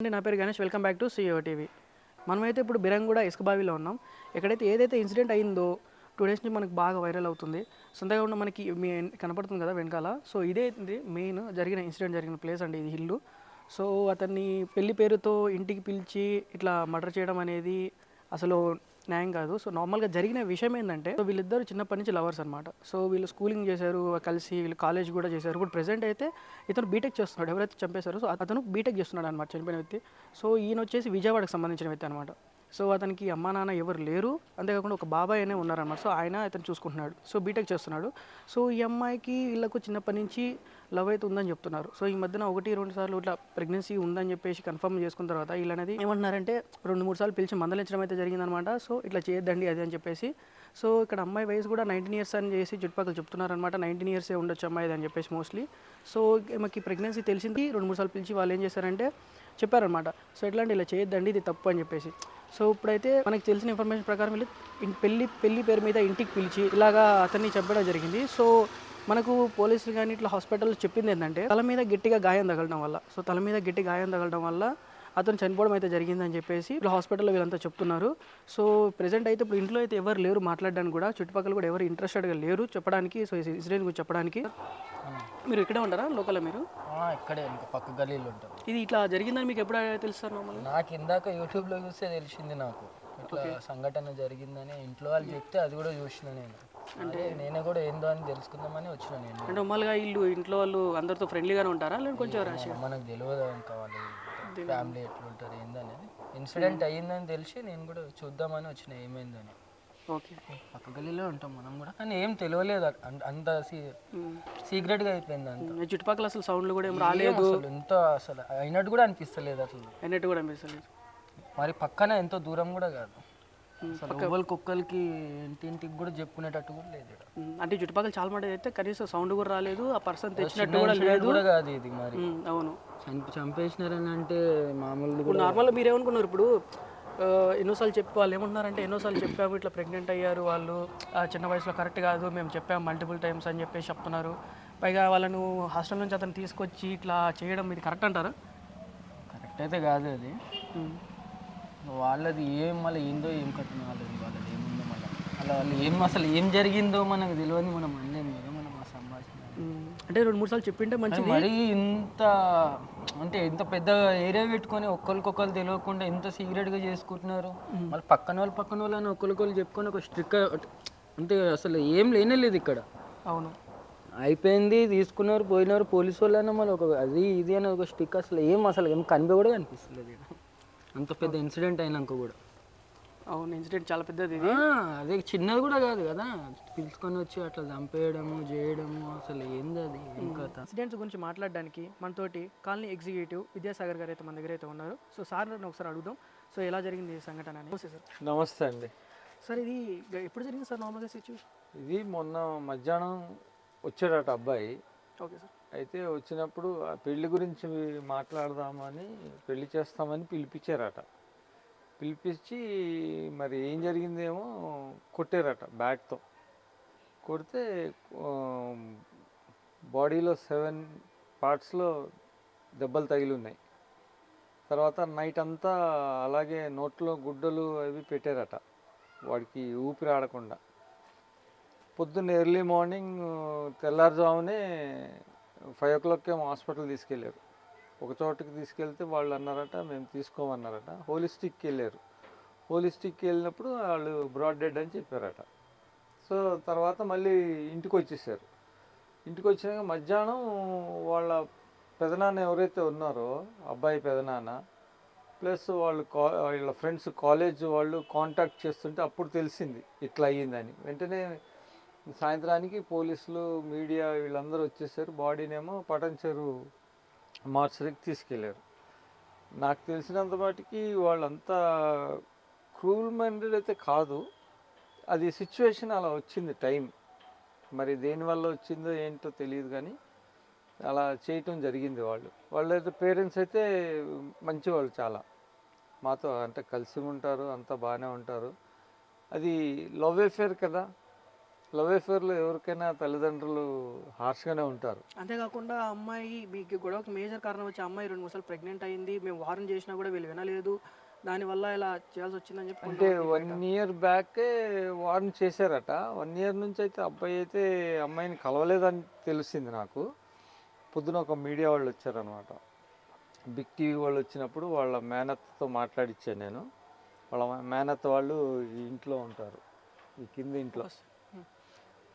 అండి, నా పేరు Ganesh. Welcome back to CEO TV. మనమైతే ఇప్పుడు బిరంగూడ ఇసుక బావిలో ఉన్నాం. ఎక్కడైతే ఏదైతే ఇన్సిడెంట్ అయిందో 2 డేస్ నుంచి మనకు బాగా వైరల్ అవుతుంది. సొంతగా ఉన్న మనకి మీ కనపడుతుంది కదా వెనకాల. సో ఇదే మెయిన్ జరిగిన ఇన్సిడెంట్ జరిగిన ప్లేస్ అండి, ఇది ఇల్లు. సో అతన్ని పెళ్లి పేరుతో ఇంటికి పిలిచి ఇట్లా మర్డర్ చేయడం అనేది అసలు న్యాయం కాదు. సో నార్మల్గా జరిగిన విషయం ఏంటంటే, సో వీళ్ళిద్దరు చిన్నప్పటి నుంచి లవర్స్ అనమాట. సో వీళ్ళు స్కూలింగ్ చేశారు కలిసి, వీళ్ళు కాలేజ్ కూడా చేశారు. ఇప్పుడు ప్రెసెంట్ అయితే ఇతను బీటెక్ చేస్తున్నాడు, ఎవరైతే చంపేశారో సో అతను బీటెక్ చేస్తున్నాడు అనమాట, చనిపోయిన వ్యక్తి. సో ఈయన వచ్చేసి విజయవాడకు సంబంధించిన వ్యక్తి అనమాట. సో అతనికి అమ్మా నాన్న ఎవరు లేరు, అంతేకాకుండా ఒక బాబాయ్ అనే ఉన్నారన్నమాట. సో ఆయన ఇతను చూసుకుంటున్నాడు, సో బీటెక్ చేస్తున్నాడు. సో ఈ అమ్మాయికి వీళ్ళకు చిన్నప్పటి నుంచి లవ్ అయితే ఉందని చెప్తున్నారు. సో ఈ మధ్యన 1-2 సార్లు ఇట్లా ప్రెగ్నెన్సీ ఉందని చెప్పేసి కన్ఫర్మ్ చేసుకున్న తర్వాత వీళ్ళు అనేది ఏమంటున్నారంటే 2-3 సార్లు పిలిచి మందలించడం అయితే జరిగిందనమాట. సో ఇట్లా చేయొద్దండి అది అని చెప్పేసి. సో ఇక్కడ అమ్మాయి వయసు కూడా 19 ఇయర్స్ అని చేసి చుట్టుపక్కల చెప్తున్నారనమాట. 19 ఇయర్సే ఉండొచ్చు అమ్మాయి అని చెప్పేసి మోస్ట్లీ. సో ఈమెకి ప్రెగ్నెన్సీ తెలిసింది. 2-3 సార్లు పిలిచి వాళ్ళు ఏం చేశారంటే చెప్పారనమాట. సో ఎట్లాంటి ఇలా చేయొద్దండి, ఇది తప్పు అని చెప్పేసి. సో ఇప్పుడైతే మనకి తెలిసిన ఇన్ఫర్మేషన్ ప్రకారం వీళ్ళు పెళ్లి పేరు మీద ఇంటికి పిలిచి ఇలాగా అతన్ని చంపడం జరిగింది. సో మనకు పోలీసులు కానీ ఇట్లా హాస్పిటల్లో చెప్పింది ఏంటంటే, తల మీద గట్టిగా గాయం తగలడం వల్ల, సో తల మీద గట్టి గాయం తగలడం వల్ల అతను చనిపోవడం అయితే జరిగిందని చెప్పేసి ఇప్పుడు హాస్పిటల్లో వీళ్ళంతా చెప్తున్నారు. సో ప్రెసెంట్ అయితే ఇప్పుడు ఇంట్లో అయితే ఎవరు లేరు మాట్లాడడానికి కూడా, చుట్టుపక్కల కూడా ఎవరు ఇంట్రెస్టెడ్గా లేరు చెప్పడానికి. సో ఈ ఇన్సిడెంట్ గురించి చెప్పడానికి. మీరు ఇక్కడే ఉంటారా లోకల్? మీరు ఇక్కడే ఇంకా పక్క గల్లీలో ఉంటాం. ఇది ఇట్లా జరిగిందని మీకు ఎప్పుడు తెలుసు సార్? నార్మల్ నాకు ఇందాక యూట్యూబ్లో చూస్తే తెలిసింది, నాకు ఇట్లా సంఘటన జరిగిందని ఇంట్లో వాళ్ళు చెప్తే అది కూడా చూసిన నేను. అంటే నేనే కూడా ఏందో అని తెలుసుకుందామని వచ్చిన నేను. అంటే నార్మల్గా వీళ్ళు ఇంట్లో వాళ్ళు అందరితో ఫ్రెండ్లీగానే ఉంటారా, లేదా కొంచెం రాసి? మనకు తెలియదు ఇంకా వాళ్ళు ఫ్యామిలీ ఎట్లుంటారు ఏందనేది. ఇన్సిడెంట్ అయ్యిందని తెలిసి నేను కూడా చూద్దామని వచ్చిన ఏమైందని. ఓకే, పక్క గల్లీలో ఉంటాం మనం కూడా, కానీ ఏం తెలియలేదు. అంత సీక్రెట్గా అయిపోయింది అంత. చుట్టుపక్కల అసలు సౌండ్లు కూడా ఏం రాలేదు, ఎంత అసలు అయినట్టు కూడా అనిపిస్తలేదు, అసలు అయినట్టు కూడా అనిపిస్తలేదు. మరి పక్కన ఎంతో దూరం కూడా కాదు అసలు. ఒక్కరికి ఇంటింటికి కూడా చెప్పుకునేటట్టు కూడా లేదు. అంటే చుట్టుపక్కల చాలా మంది అయితే కనీసం సౌండ్ కూడా రాలేదు, ఆ పర్సన్ తెచ్చినట్టు కూడా లేదు కూడా కాదు ఇది. మరి అవును, చంపేసినారని అంటే మామూలు. ఇప్పుడు నార్మల్గా మీరు ఏమనుకున్నారు? ఇప్పుడు ఎన్నోసార్లు చెప్పి వాళ్ళు ఏమంటున్నారంటే, ఎన్నోసార్లు చెప్పాము ఇట్లా ప్రెగ్నెంట్ అయ్యారు వాళ్ళు చిన్న వయసులో, కరెక్ట్ కాదు మేము చెప్పాము మల్టిపుల్ టైమ్స్ అని చెప్పేసి చెప్తున్నారు. పైగా వాళ్ళను హాస్టల్ నుంచి అతను తీసుకొచ్చి ఇట్లా చేయడం ఇది కరెక్ట్ అంటారా? కరెక్ట్ అయితే కాదు అది. వాళ్ళది ఏం మళ్ళీ ఏందో ఏం కట్టిన వాళ్ళది ఏముందో మళ్ళీ అలా వాళ్ళు ఏం అసలు ఏం జరిగిందో మనకు తెలియదు. మనం అనలేము కదా మనం ఆ సంభాషణ. అంటే 2-3 సార్లు చెప్పింటే మంచిది. మరి ఇంత అంటే ఇంత పెద్ద ఏరియా పెట్టుకొని ఒకరికొకరు తెలియకుండా ఎంత సీక్రెట్గా చేసుకుంటున్నారు. మళ్ళీ పక్కన వాళ్ళని ఒకరికొకరు చెప్పుకొని ఒక స్ట్రిక్ అంటే అసలు ఏం లేనేలేదు ఇక్కడ. అవును, అయిపోయింది, తీసుకున్నారు, పోయినారు పోలీసు వాళ్ళైనా మళ్ళీ ఒక అది ఇది అని ఒక స్టిక్ అసలు ఏం కనిపి కూడా కనిపిస్తుంది అంత పెద్ద ఇన్సిడెంట్ అయినాక కూడా. అవును, ఇన్సిడెంట్ చాలా పెద్దది. అదే చిన్నది కూడా కాదు కదా, పిలుచుకొని వచ్చి అట్లా చంపేయడము చేయడము అసలు ఏంది అది. ఇంకా ఇన్సిడెంట్స్ గురించి మాట్లాడడానికి మనతోటి కాలనీ ఎగ్జిక్యూటివ్ విద్యాసాగర్ గారు అయితే మన దగ్గర అయితే ఉన్నారు. సో సార్ ఒకసారి అడుగుదాం, సో ఎలా జరిగింది ఈ సంఘటన అని. నమస్తే సార్. నమస్తే అండి. సార్ ఇది ఎప్పుడు జరిగింది సార్ నార్మల్గా సిచ్యువేషన్? ఇది మొన్న మధ్యాహ్నం వచ్చాడట అబ్బాయి. Okay sir. అయితే వచ్చినప్పుడు ఆ పెళ్లి గురించి మాట్లాడదామని, పెళ్లి చేస్తామని పిలిపించారట. పిలిపించి మరి ఏం జరిగిందేమో కొట్టారట బ్యాట్తో. కొడితే బాడీలో 7 పార్ట్స్లో దెబ్బలు తగిలి ఉన్నాయి. తర్వాత నైట్ అంతా అలాగే నోట్లో గుడ్డలు అవి పెట్టారట వాడికి ఊపిరి ఆడకుండా. పొద్దున్న ఎర్లీ మార్నింగ్ తెల్లారుజామునే 5 o'clock ఏమో హాస్పిటల్ తీసుకెళ్ళారు. ఒక చోటుకి తీసుకెళ్తే వాళ్ళు అన్నారట మేము తీసుకోమన్నారట. హోలిస్టిక్కి వెళ్ళారు. హోలిస్టిక్కి వెళ్ళినప్పుడు వాళ్ళు బ్రాడ్ డెడ్ అని చెప్పారట. సో తర్వాత మళ్ళీ ఇంటికి వచ్చేసారు. ఇంటికి వచ్చినాక మధ్యాహ్నం వాళ్ళ పెదనాన్న ఎవరైతే ఉన్నారో అబ్బాయి పెదనాన్న ప్లస్ వాళ్ళు వాళ్ళ ఫ్రెండ్స్ కాలేజ్ వాళ్ళు కాంటాక్ట్ చేస్తుంటే అప్పుడు తెలిసింది ఇట్లా అయ్యిందని. వెంటనే సాయంత్రానికి పోలీసులు మీడియా వీళ్ళందరూ వచ్చేసారు. బాడీనేమో పటంచెరు మార్చరికి తీసుకెళ్ళారు. నాకు తెలిసినంత మటుకి వాళ్ళంతా క్రూల్ మైండెడ్ అయితే కాదు, అది సిచ్యువేషన్ అలా వచ్చింది టైం. మరి దేనివల్ల వచ్చిందో ఏంటో తెలియదు కానీ అలా చేయటం జరిగింది. వాళ్ళైతే పేరెంట్స్ అయితే మంచివాళ్ళు, చాలా మాతో అంటే కలిసి ఉంటారు, అంతా బాగానే ఉంటారు. అది లవ్ అఫేర్ కదా, లవ్ అఫేర్లో ఎవరికైనా తల్లిదండ్రులు హార్ష్గానే ఉంటారు. అంతేకాకుండా ఆ అమ్మాయి మీకు గొడవకి మేజర్ కారణం వచ్చి ఆ అమ్మాయి 2 3 సార్లు ప్రెగ్నెంట్ అయింది, మేము వారం చేసినా కూడా వీళ్ళు వినలేదు, దానివల్ల ఇలా చేయాల్సి వచ్చిందని చెప్పి అంటే 1 ఇయర్ బ్యాకే వార్న్ చేశారట. 1 ఇయర్ నుంచి అయితే అబ్బాయి అయితే అమ్మాయిని కలవలేదని తెలిసింది నాకు. పొద్దున ఒక మీడియా వాళ్ళు వచ్చారనమాట, బిగ్ టీవీ వాళ్ళు వచ్చినప్పుడు వాళ్ళ మేనత్తతో మాట్లాడిచ్చాను నేను. వాళ్ళ మేనత్త వాళ్ళు ఈ ఇంట్లో ఉంటారు, ఈ కింద ఇంట్లో.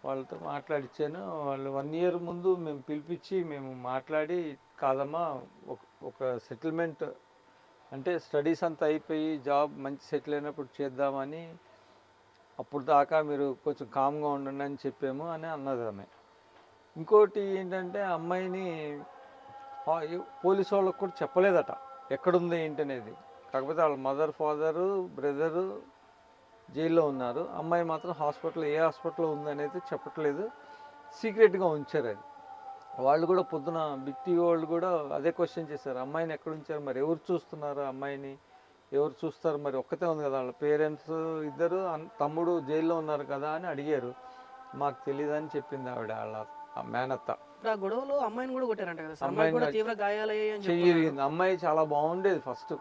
వాళ్ళతో మాట్లాడిచ్చాను. వాళ్ళు 1 ఇయర్ ముందు మేము పిలిపించి మేము మాట్లాడి, కాదమ్మా ఒక సెటిల్మెంట్ అంటే స్టడీస్ అంతా అయిపోయి జాబ్ మంచి సెటిల్ అయినప్పుడు చేద్దామని, అప్పుడు దాకా మీరు కొంచెం కామ్గా ఉండండి అని చెప్పాము అని అన్నది ఆమె. ఇంకోటి ఏంటంటే అమ్మాయిని పోలీసు వాళ్ళకు కూడా చెప్పలేదట ఎక్కడుంది ఏంటనేది. కాకపోతే వాళ్ళ మదర్, ఫాదరు, బ్రదరు జైల్లో ఉన్నారు. అమ్మాయి మాత్రం హాస్పిటల్, ఏ హాస్పిటల్లో ఉందనేది చెప్పట్లేదు, సీక్రెట్గా ఉంచారు. అది వాళ్ళు కూడా పొద్దున బిగ్ టీవీ వాళ్ళు కూడా అదే క్వశ్చన్ చేశారు, అమ్మాయిని ఎక్కడ ఉంచారు, మరి ఎవరు చూస్తున్నారు అమ్మాయిని, ఎవరు చూస్తారు, మరి ఒక్కతే ఉంది కదా, వాళ్ళ పేరెంట్స్ ఇద్దరు తమ్ముడు జైల్లో ఉన్నారు కదా అని అడిగారు. మాకు తెలియదని చెప్పింది ఆవిడ, వాళ్ళ మేనత్త. ఆ గొడవలో అమ్మాయిని కూడా కొట్టారంట కదా సార్, అమ్మాయి కూడా తీవ్ర గాయాలయ్యాయి అని చెప్పి. చెయ్యి అమ్మాయి చాలా బాగుండేది ఫస్ట్,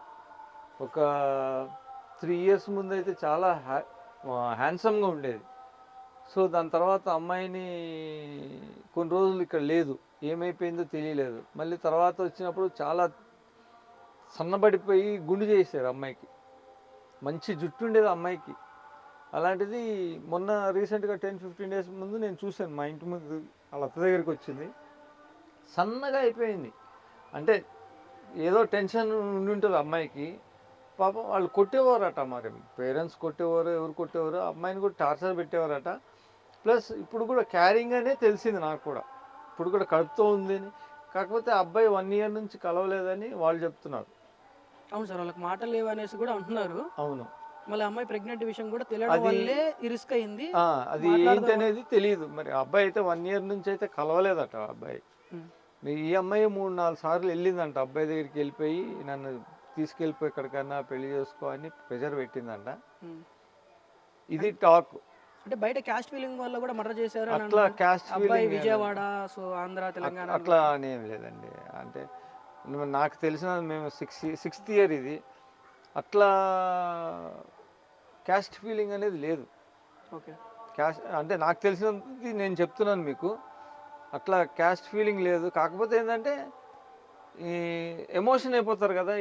ఒక 3 ఇయర్స్ ముందు అయితే చాలా హ్యాండ్సమ్గా ఉండేది. సో దాని తర్వాత అమ్మాయిని కొన్ని రోజులు ఇక్కడ లేదు, ఏమైపోయిందో తెలియలేదు. మళ్ళీ తర్వాత వచ్చినప్పుడు చాలా సన్నబడిపోయి గుండు చేశారు అమ్మాయికి. మంచి జుట్టు ఉండేది అమ్మాయికి. అలాంటిది మొన్న రీసెంట్గా 10-15 డేస్ ముందు నేను చూశాను, మా ఇంటి ముందు వాళ్ళ అత్త దగ్గరికి వచ్చింది, సన్నగా అయిపోయింది. అంటే ఏదో టెన్షన్ ఉండి ఉంటుంది అమ్మాయికి. పాపం వాళ్ళు కొట్టేవారట, మరి పేరెంట్స్ కొట్టేవారు, ఎవరు కొట్టేవారు, అమ్మాయిని కూడా టార్చర్ పెట్టేవారట. ప్లస్ ఇప్పుడు కూడా క్యారింగ్ అనే తెలిసింది నాకు కూడా, ఇప్పుడు కూడా కడుపుతో ఉంది అని. కాకపోతే అబ్బాయి 1 ఇయర్ నుంచి కలవలేదని వాళ్ళు చెప్తున్నారు. అవును సార్, వాళ్ళకి మాటలు లేవు అనేసి కూడా అంటున్నారు. అవును, మళ్ళీ అమ్మాయి ప్రెగ్నెంట్ విషయం కూడా తెలియడం వల్లే ఈ రిస్క్ అయింది. అది ఏంటనేది తెలియదు. మరి అబ్బాయి అయితే 1 ఇయర్ నుంచి అయితే కలవలేదట అబ్బాయి. ఈ అమ్మాయి 3-4 సార్లు వెళ్ళిందంట అబ్బాయి దగ్గరికి, వెళ్ళిపోయి నన్ను తీసుకెళ్ళిపోయి ఎక్కడికన్నా పెళ్లి చేసుకో అని ప్రెషర్ పెట్టిందంట. ఇది టాక్. అంటే బయట క్యాస్ట్ ఫీలింగ్ వల్ల కూడా మర్డర్ చేశారు అని అట్లా క్యాస్ట్ అబ్బాయి విజయవాడ, సో ఆంధ్ర, తెలంగాణ అట్లా అనేం లేదండి. అంటే నాకు తెలిసిన మేము 6th ఇయర్ ఇది, అట్లా క్యాస్ట్ ఫీలింగ్ అనేది లేదు. ఓకే, క్యాస్ట్ అంటే నాకు తెలిసినది నేను చెప్తున్నాను మీకు, అట్లా క్యాస్ట్ ఫీలింగ్ లేదు. కాకపోతే ఏంటంటే ఈ ఎమోషన్ అయిపోతారు కదా,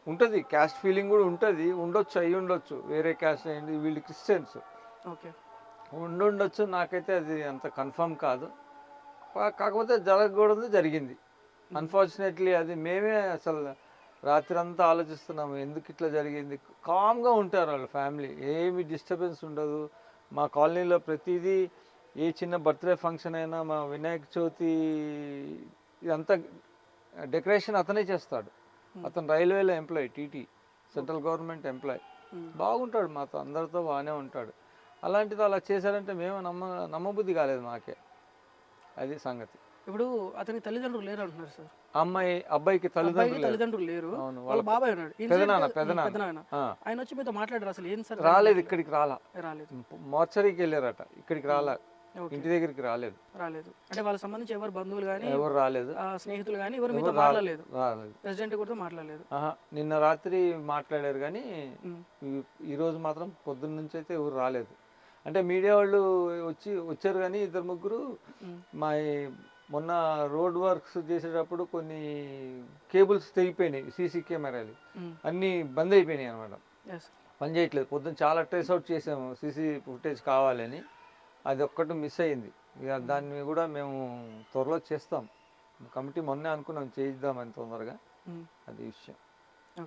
ఉంటుంది క్యాస్ట్ ఫీలింగ్ కూడా ఉంటుంది, ఉండొచ్చు, అయ్యి ఉండొచ్చు, వేరే క్యాస్ట్ అయ్యింది, వీళ్ళు క్రిస్టియన్స్, ఓకే, ఉండొచ్చు. నాకైతే అది అంత కన్ఫర్మ్ కాదు. కాకపోతే జరగకూడదు జరిగింది. అన్ఫార్చునేట్లీ అది మేమే అసలు రాత్రి అంతా ఆలోచిస్తున్నాము, ఎందుకు ఇట్లా జరిగింది. కామ్గా ఉంటారు వాళ్ళ ఫ్యామిలీ, ఏమి డిస్టర్బెన్స్ ఉండదు. మా కాలనీలో ప్రతిదీ, ఏ చిన్న బర్త్డే ఫంక్షన్ అయినా, మా వినాయక చవితి ఇదంతా డెకరేషన్ అతనే చేస్తాడు. అతను రైల్వేలో employee, TT, central government employee. బాగుంటాడు, మాతో అందరితో బాగానే ఉంటాడు. అలాంటిది అలా చేశారంటే మేము నమ్మబుద్ధి కాలేదు మాకే, అది సంగతి. ఇప్పుడు అతని తల్లిదండ్రులు లేరు అంటున్నారు సార్. అబ్బాయికి తల్లిదండ్రులు లేరు, అవును, వాళ్ళ బాబాయ్ ఉన్నాడు, పెదనాన్న. ఆయన వచ్చి మీతో మాట్లాడారు, అసలు ఏం సార్ రాలేదు, ఇక్కడికి రాలేదు, మోర్చరీకి వెళ్ళారట, ఇక్కడికి ఇంటి దగ్గరికి రాలేదు. అంటే వాళ్ళకి సంబంధించి ఎవరు బంధువులు కానీ ఎవరు రాలేదు, స్నేహితులు కానీ ఎవరు మీతో మాట్లాడలేదు, ప్రెసిడెంట్ కూడా మాట్లాడలేదు. నిన్న రాత్రి మాట్లాడారు కానీ ఈ రోజు మాత్రం పొద్దున్న నుంచి అయితే ఎవరు రాలేదు. అంటే మీడియా వాళ్ళు వచ్చారు కానీ 2-3. మా మొన్న రోడ్ వర్క్స్ చేసేటప్పుడు కొన్ని కేబుల్స్ తెగిపోయినాయి, సీసీ కెమెరాలు అన్నీ బంద్ అయిపోయినాయి అనమాట, పని చేయట్లేదు. పొద్దున్న చాలా ట్రేస్ అవుట్ చేసాము, సీసీ ఫుటేజ్ కావాలని, అది ఒక్కటి మిస్ అయింది. ఇక దాన్ని కూడా మేము త్వరలో చేస్తాం. కమిటీ మొన్నే అనుకున్నాం చేయిద్దామని తొందరగా, అది విషయం.